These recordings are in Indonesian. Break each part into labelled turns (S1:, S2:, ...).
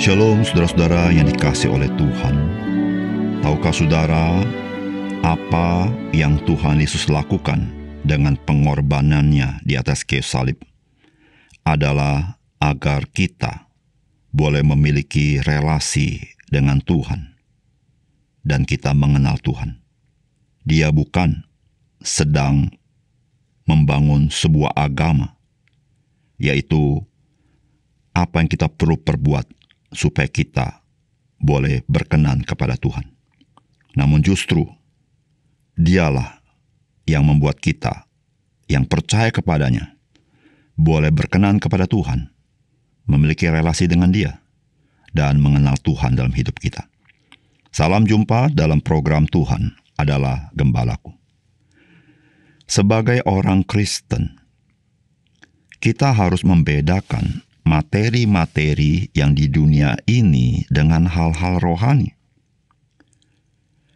S1: Shalom saudara-saudara yang dikasihi oleh Tuhan. Tahukah saudara apa yang Tuhan Yesus lakukan dengan pengorbanannya di atas kayu salib? Adalah agar kita boleh memiliki relasi dengan Tuhan dan kita mengenal Tuhan. Dia bukan sedang membangun sebuah agama, yaitu apa yang kita perlu perbuat supaya kita boleh berkenan kepada Tuhan. Namun justru Dialah yang membuat kita yang percaya kepadanya boleh berkenan kepada Tuhan, memiliki relasi dengan Dia, dan mengenal Tuhan dalam hidup kita. Salam jumpa dalam program Tuhan adalah Gembalaku. Sebagai orang Kristen, kita harus membedakan materi-materi yang di dunia ini dengan hal-hal rohani.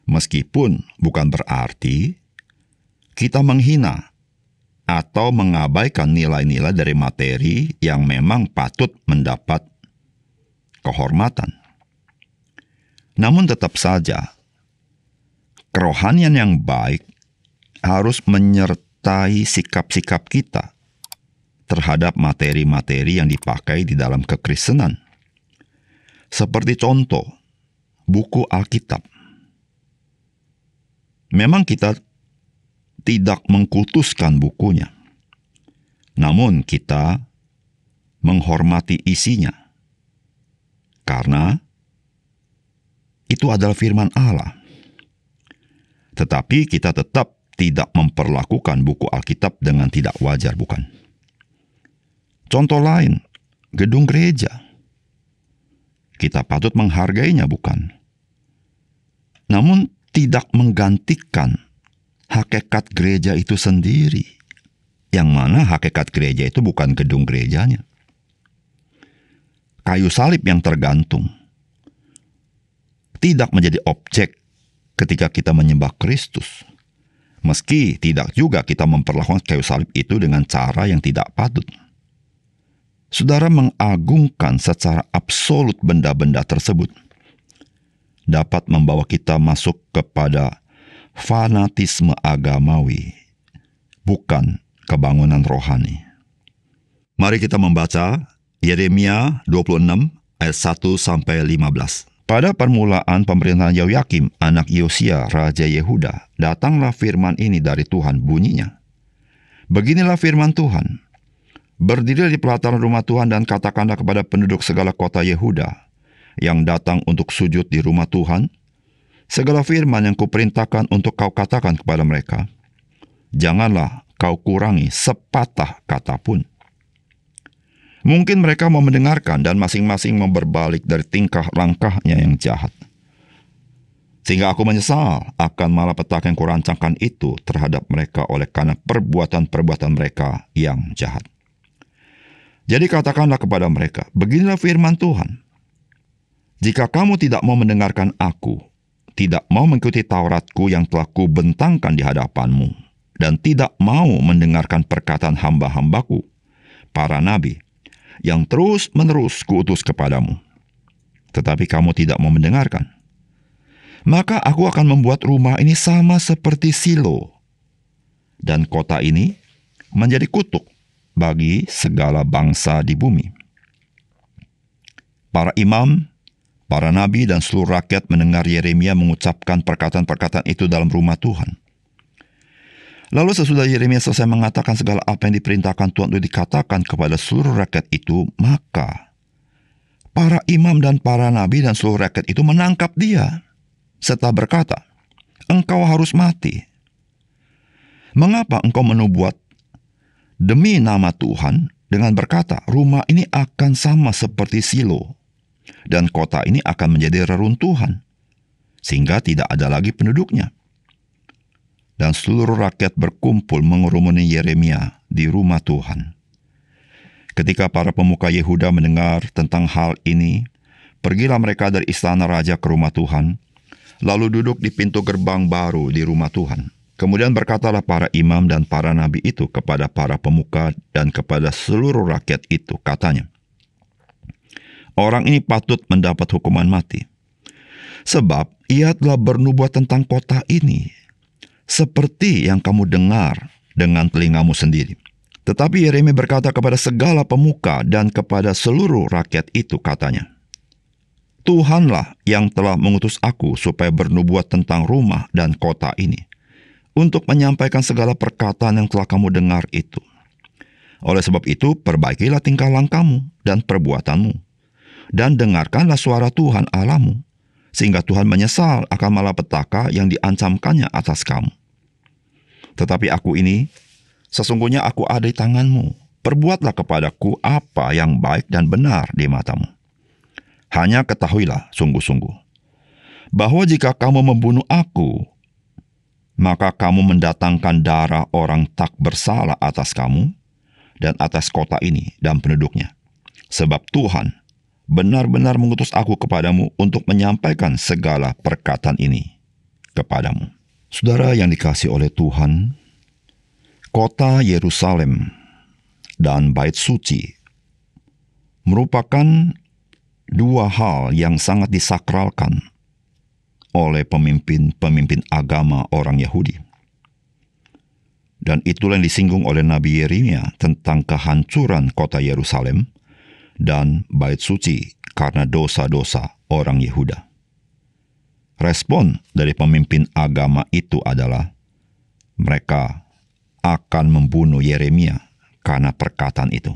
S1: Meskipun bukan berarti kita menghina atau mengabaikan nilai-nilai dari materi yang memang patut mendapat kehormatan. Namun tetap saja, kerohanian yang baik harus menyertai sikap-sikap kita terhadap materi-materi yang dipakai di dalam kekristenan. Seperti contoh, buku Alkitab. Memang kita tidak mengkultuskan bukunya, namun kita menghormati isinya, karena itu adalah firman Allah. Tetapi kita tetap tidak memperlakukan buku Alkitab dengan tidak wajar, bukan? Contoh lain, gedung gereja. Kita patut menghargainya, bukan? Namun tidak menggantikan hakikat gereja itu sendiri. Yang mana hakikat gereja itu bukan gedung gerejanya. Kayu salib yang tergantung tidak menjadi objek ketika kita menyembah Kristus. Meski tidak juga kita memperlakukan kayu salib itu dengan cara yang tidak patut. Saudara mengagungkan secara absolut benda-benda tersebut dapat membawa kita masuk kepada fanatisme agamawi, bukan kebangunan rohani. Mari kita membaca Yeremia 26 ayat 1-15. Pada permulaan pemerintahan Yehoyakim, anak Yosia, Raja Yehuda, datanglah firman ini dari Tuhan, bunyinya. Beginilah firman Tuhan. Berdirilah di pelataran rumah Tuhan dan katakanlah kepada penduduk segala kota Yehuda yang datang untuk sujud di rumah Tuhan, segala firman yang kuperintahkan untuk kau katakan kepada mereka. Janganlah kau kurangi sepatah kata pun. Mungkin mereka mau mendengarkan dan masing-masing mau berbalik dari tingkah langkahnya yang jahat. Sehingga aku menyesal akan malapetaka yang kurancangkan itu terhadap mereka oleh karena perbuatan-perbuatan mereka yang jahat. Jadi katakanlah kepada mereka, beginilah firman Tuhan. Jika kamu tidak mau mendengarkan aku, tidak mau mengikuti Tauratku yang telah kubentangkan di hadapanmu, dan tidak mau mendengarkan perkataan hamba-hambaku, para nabi, yang terus-menerus kuutus kepadamu, tetapi kamu tidak mau mendengarkan, maka aku akan membuat rumah ini sama seperti Silo, dan kota ini menjadi kutuk bagi segala bangsa di bumi. Para imam, para nabi, dan seluruh rakyat mendengar Yeremia mengucapkan perkataan-perkataan itu dalam rumah Tuhan. Lalu sesudah Yeremia selesai mengatakan segala apa yang diperintahkan Tuhan untuk dikatakan kepada seluruh rakyat itu, maka para imam dan para nabi dan seluruh rakyat itu menangkap dia, serta berkata, engkau harus mati. Mengapa engkau menubuat demi nama Tuhan dengan berkata, rumah ini akan sama seperti Silo, dan kota ini akan menjadi reruntuhan, sehingga tidak ada lagi penduduknya. Dan seluruh rakyat berkumpul mengurumuni Yeremia di rumah Tuhan. Ketika para pemuka Yehuda mendengar tentang hal ini, pergilah mereka dari istana raja ke rumah Tuhan, lalu duduk di pintu gerbang baru di rumah Tuhan. Kemudian berkatalah para imam dan para nabi itu kepada para pemuka dan kepada seluruh rakyat itu, katanya, Orang ini patut mendapat hukuman mati. Sebab ia telah bernubuat tentang kota ini, seperti yang kamu dengar dengan telingamu sendiri. Tetapi Yeremia berkata kepada segala pemuka dan kepada seluruh rakyat itu, katanya, Tuhanlah yang telah mengutus aku supaya bernubuat tentang rumah dan kota ini, untuk menyampaikan segala perkataan yang telah kamu dengar itu. Oleh sebab itu, perbaikilah tingkah langkahmu dan perbuatanmu, dan dengarkanlah suara Tuhan Allahmu, sehingga Tuhan menyesal akan malapetaka yang diancamkannya atas kamu. Tetapi aku ini, sesungguhnya aku ada di tanganmu. Perbuatlah kepadaku apa yang baik dan benar di matamu. Hanya ketahuilah sungguh-sungguh, bahwa jika kamu membunuh aku, maka kamu mendatangkan darah orang tak bersalah atas kamu dan atas kota ini dan penduduknya. Sebab Tuhan benar-benar mengutus aku kepadamu untuk menyampaikan segala perkataan ini kepadamu. Saudara yang dikasihi oleh Tuhan, kota Yerusalem dan Bait Suci merupakan dua hal yang sangat disakralkan oleh pemimpin-pemimpin agama orang Yahudi. Dan itulah yang disinggung oleh Nabi Yeremia tentang kehancuran kota Yerusalem dan Bait Suci karena dosa-dosa orang Yehuda. Respon dari pemimpin agama itu adalah mereka akan membunuh Yeremia karena perkataan itu.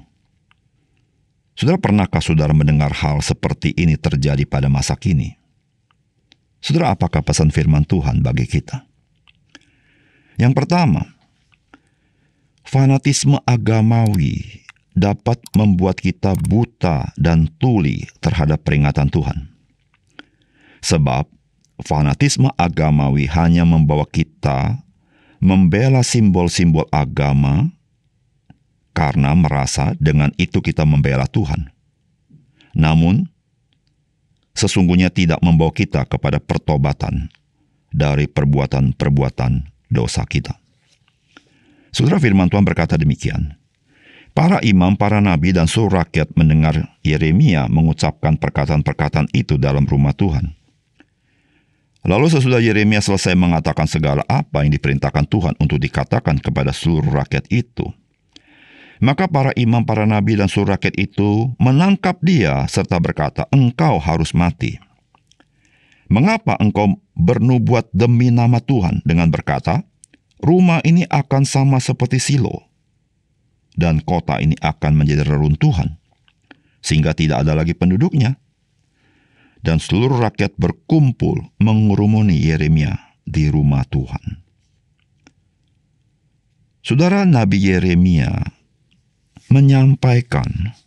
S1: Saudara, pernahkah saudara mendengar hal seperti ini terjadi pada masa kini? Saudara, apakah pesan firman Tuhan bagi kita? Yang pertama, fanatisme agamawi dapat membuat kita buta dan tuli terhadap peringatan Tuhan. Sebab fanatisme agamawi hanya membawa kita membela simbol-simbol agama karena merasa dengan itu kita membela Tuhan. Namun, sesungguhnya tidak membawa kita kepada pertobatan dari perbuatan-perbuatan dosa kita. Saudara, firman Tuhan berkata demikian. Para imam, para nabi, dan seluruh rakyat mendengar Yeremia mengucapkan perkataan-perkataan itu dalam rumah Tuhan. Lalu sesudah Yeremia selesai mengatakan segala apa yang diperintahkan Tuhan untuk dikatakan kepada seluruh rakyat itu, maka para imam, para nabi, dan seluruh rakyat itu menangkap dia serta berkata, "Engkau harus mati. Mengapa engkau bernubuat demi nama Tuhan dengan berkata, rumah ini akan sama seperti Silo, dan kota ini akan menjadi reruntuhan, sehingga tidak ada lagi penduduknya?" Dan seluruh rakyat berkumpul mengurumuni Yeremia di rumah Tuhan. Saudara, Nabi Yeremia menyampaikan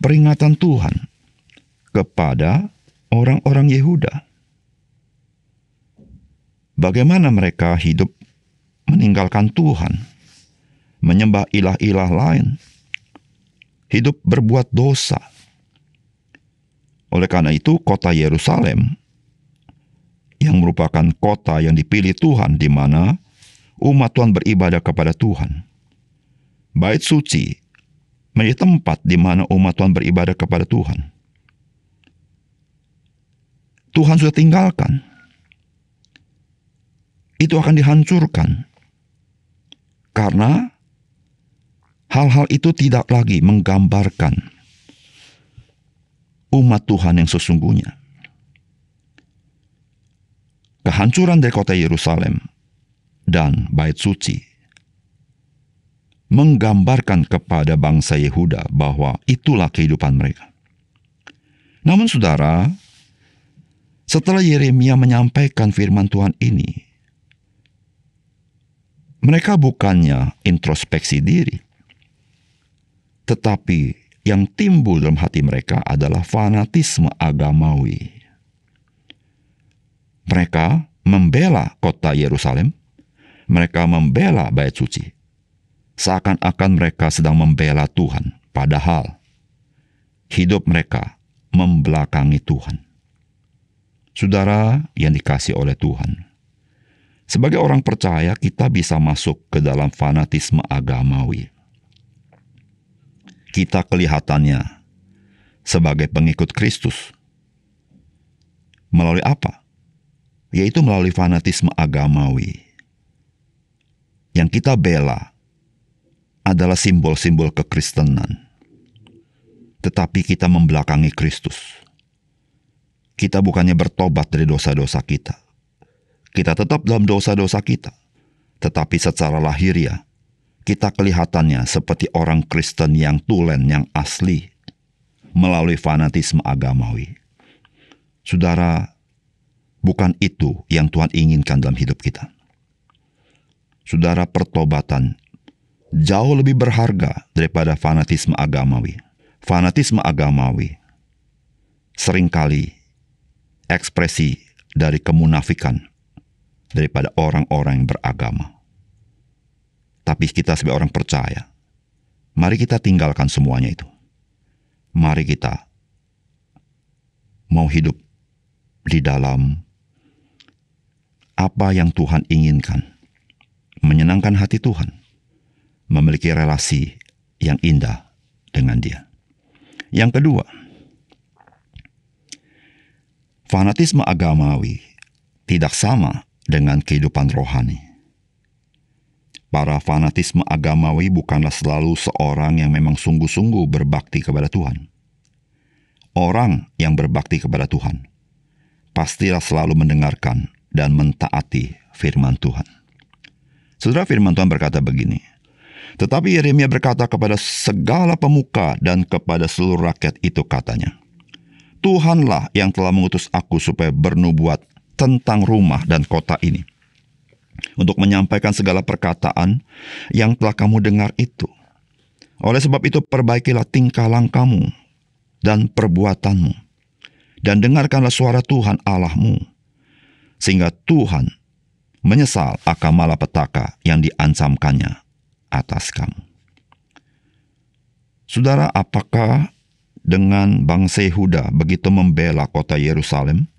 S1: peringatan Tuhan kepada orang-orang Yehuda. Bagaimana mereka hidup meninggalkan Tuhan, menyembah ilah-ilah lain, hidup berbuat dosa. Oleh karena itu, kota Yerusalem yang merupakan kota yang dipilih Tuhan di mana umat Tuhan beribadah kepada Tuhan. Bait Suci menjadi tempat di mana umat Tuhan beribadah kepada Tuhan. Tuhan sudah tinggalkan. Itu akan dihancurkan. Karena hal-hal itu tidak lagi menggambarkan umat Tuhan yang sesungguhnya. Kehancuran dari kota Yerusalem dan Bait Suci menggambarkan kepada bangsa Yehuda bahwa itulah kehidupan mereka. Namun saudara, setelah Yeremia menyampaikan firman Tuhan ini, mereka bukannya introspeksi diri, tetapi yang timbul dalam hati mereka adalah fanatisme agamawi. Mereka membela kota Yerusalem, mereka membela Bait Suci, seakan-akan mereka sedang membela Tuhan, padahal hidup mereka membelakangi Tuhan. Saudara yang dikasihi oleh Tuhan, sebagai orang percaya kita bisa masuk ke dalam fanatisme agamawi. Kita kelihatannya sebagai pengikut Kristus. Melalui apa? Yaitu melalui fanatisme agamawi. Yang kita bela adalah simbol-simbol kekristenan. Tetapi kita membelakangi Kristus. Kita bukannya bertobat dari dosa-dosa kita. Kita tetap dalam dosa-dosa kita. Tetapi secara lahiriah, kita kelihatannya seperti orang Kristen yang tulen, yang asli, melalui fanatisme agamawi. Saudara, bukan itu yang Tuhan inginkan dalam hidup kita. Saudara, pertobatan jauh lebih berharga daripada fanatisme agamawi. Fanatisme agamawi seringkali ekspresi dari kemunafikan daripada orang-orang yang beragama. Tapi kita sebagai orang percaya, mari kita tinggalkan semuanya itu. Mari kita mau hidup di dalam apa yang Tuhan inginkan, menyenangkan hati Tuhan, memiliki relasi yang indah dengan Dia. Yang kedua, fanatisme agamawi tidak sama dengan kehidupan rohani. Para fanatisme agamawi bukanlah selalu seorang yang memang sungguh-sungguh berbakti kepada Tuhan. Orang yang berbakti kepada Tuhan pastilah selalu mendengarkan dan mentaati firman Tuhan. Saudara, firman Tuhan berkata begini, tetapi Yeremia berkata kepada segala pemuka dan kepada seluruh rakyat itu katanya, Tuhanlah yang telah mengutus aku supaya bernubuat tentang rumah dan kota ini, untuk menyampaikan segala perkataan yang telah kamu dengar itu. Oleh sebab itu perbaikilah tingkah langkahmu dan perbuatanmu, dan dengarkanlah suara Tuhan Allahmu, sehingga Tuhan menyesal akan malapetaka yang diancamkannya atas kamu. Saudara, apakah dengan bangsa Yehuda begitu membela kota Yerusalem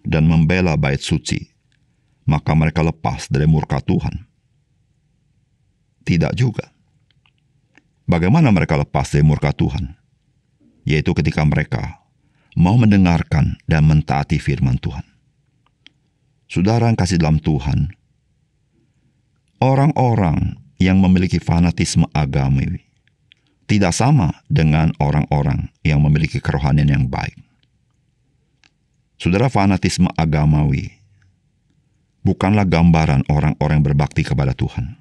S1: dan membela bait suci, maka mereka lepas dari murka Tuhan? Tidak juga. Bagaimana mereka lepas dari murka Tuhan? Yaitu ketika mereka mau mendengarkan dan mentaati firman Tuhan. Saudara yang kasih dalam Tuhan, orang-orang yang memiliki fanatisme agamawi tidak sama dengan orang-orang yang memiliki kerohanian yang baik. Saudara, fanatisme agamawi bukanlah gambaran orang-orang yang berbakti kepada Tuhan.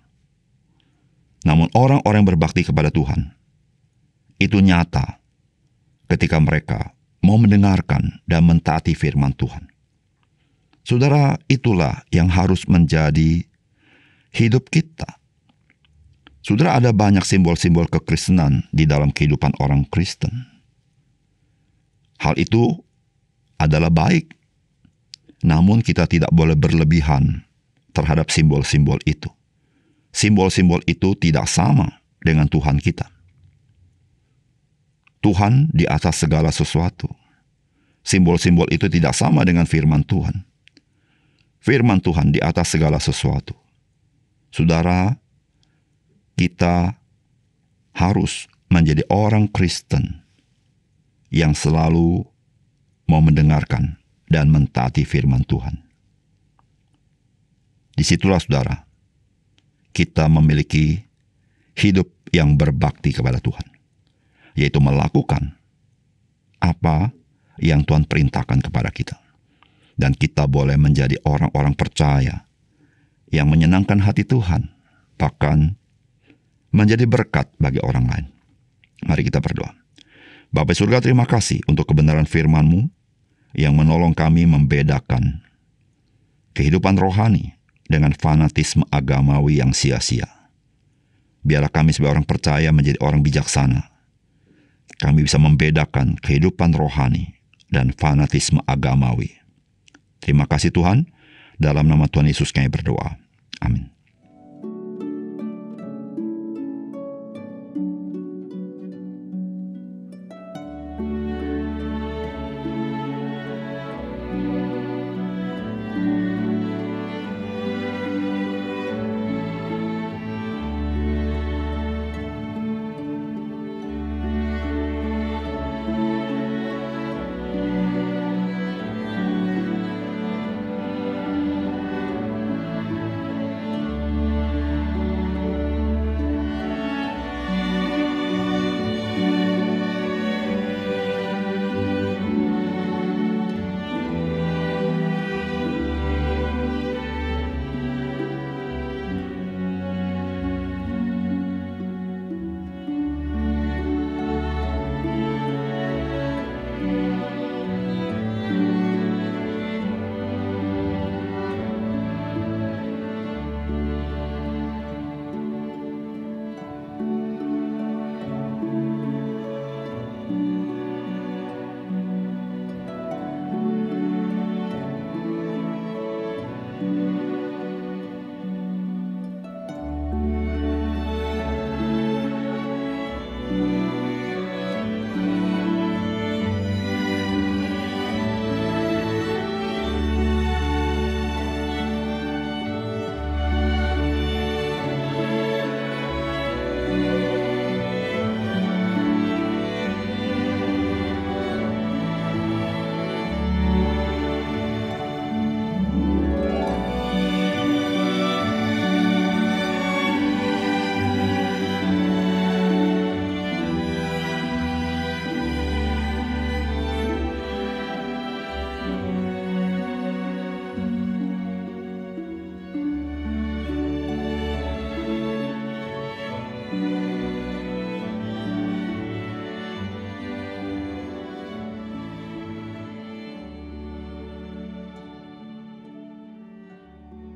S1: Namun orang-orang yang berbakti kepada Tuhan itu nyata ketika mereka mau mendengarkan dan mentaati firman Tuhan. Saudara, itulah yang harus menjadi hidup kita. Saudara, ada banyak simbol-simbol kekristenan di dalam kehidupan orang Kristen. Hal itu adalah baik, namun kita tidak boleh berlebihan terhadap simbol-simbol itu. Simbol-simbol itu tidak sama dengan Tuhan kita. Tuhan di atas segala sesuatu. Simbol-simbol itu tidak sama dengan firman Tuhan. Firman Tuhan di atas segala sesuatu. Saudara, kita harus menjadi orang Kristen yang selalu mau mendengarkan dan mentaati firman Tuhan. Disitulah, saudara, kita memiliki hidup yang berbakti kepada Tuhan, yaitu melakukan apa yang Tuhan perintahkan kepada kita. Dan kita boleh menjadi orang-orang percaya yang menyenangkan hati Tuhan, bahkan menjadi berkat bagi orang lain. Mari kita berdoa. Bapa surga, terima kasih untuk kebenaran firman-Mu yang menolong kami membedakan kehidupan rohani dengan fanatisme agamawi yang sia-sia. Biarlah kami sebagai orang percaya menjadi orang bijaksana. Kami bisa membedakan kehidupan rohani dan fanatisme agamawi. Terima kasih Tuhan, dalam nama Tuhan Yesus kami berdoa. Amin.